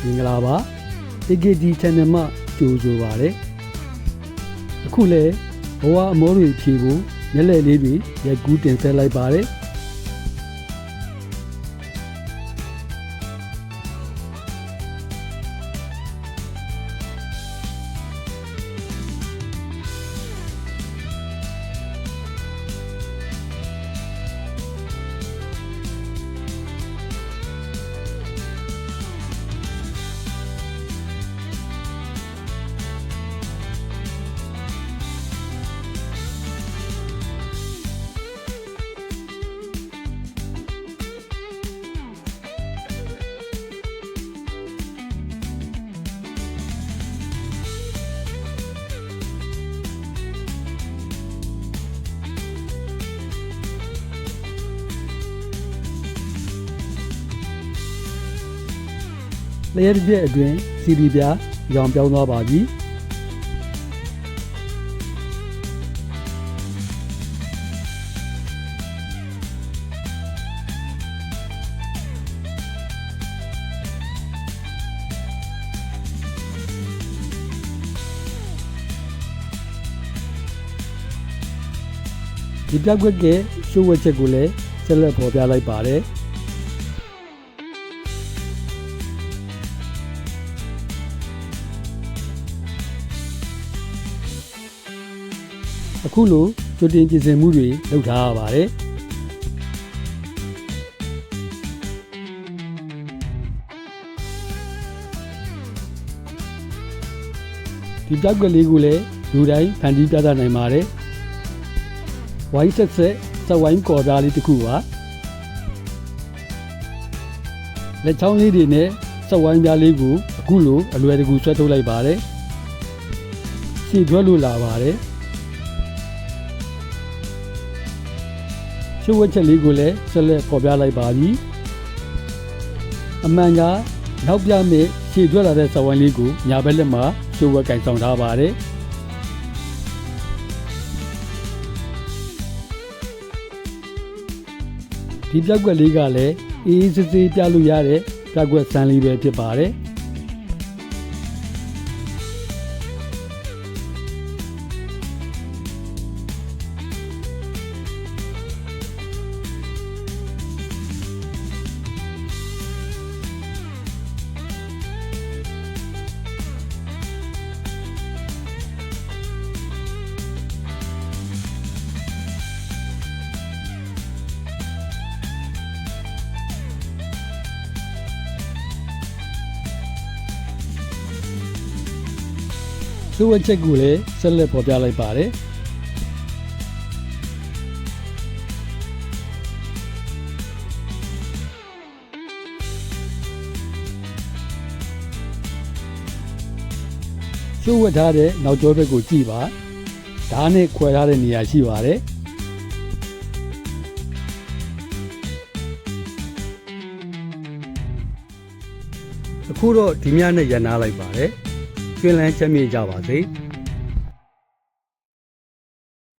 မင်္ဂလာပါ AKG Channel မှာကြိုဆိုပါရစေအခုလဲဘဝအမောတွေဖြေဖို့မျက်လှည့်လေးတွေရိုက်ကူးတင်ဆက်လိုက်ပါတယ်လျှက်တစ်ပြက်အတွင်းစီပီပြားရောင်ပြောင်းသွားပါပြီဒီပြောက်ကွက်ကရှိုးဝက်ချက်ကိုလည်းဆက်လက်ပေါ်ပြလိုက်ပါတယ်အခုလိုကြိုတင်ပြင်ဆင်မှုတွေလုပ်ထားရပါတယ်ဒီပြောက်ကလေးကိုလည်းလူတိုင်းဖန်တီးပြသနိုင်ပါတယ်ဝိုင်းဆက်စက်ဝိုင်းကော်သားလေးတစ်ခုပါလက်ချောင်းလေးတွေနဲ့စက်ဝိုင်းပြားလေးကိုအခုလိုအလွယ်တကူဆွဲထုတ်လိုက်ပါတယ်ရှည်ကျွတ်လို့လာပါတယ်ရှိုးဝက်ချက်လေးကိုလည်းဆက်လက်ပေါ်ပြလိုက်ပါပြီအမှန်ကနောက်ပြမဲ့ရှည်ကျွတ်လာတဲ့စက်ဝိုင်းလေးကိုညာဘက်လက်မှာရှိုးဝက်ကင်ဆောင်ထားပါတယ်ဒီပြောက်ကွက်လေးကလည်းအေးအေးဆေးဆေးပြလို့ရတဲ့ပြောက်ကွက်ဆန်းလေးပဲဖြစ်ပါတယ်ရှိုးဝက်ချက်ကိုလည်းဆက်လက်ပေါ်ပြလိုက်ပါတယ်ရှိုးဝက်ထားတဲ့နောက်ကျောဘက်ကိုကြည့်ပါဓာတ်နဲ့ခွဲထားတဲ့နေရာရှိပါတယ်အခုတော့ဒီညနဲ့ရန်နာလိုက်ပါတယ်ကျွန်းလန်းချက်မြေ့ကြပါစေ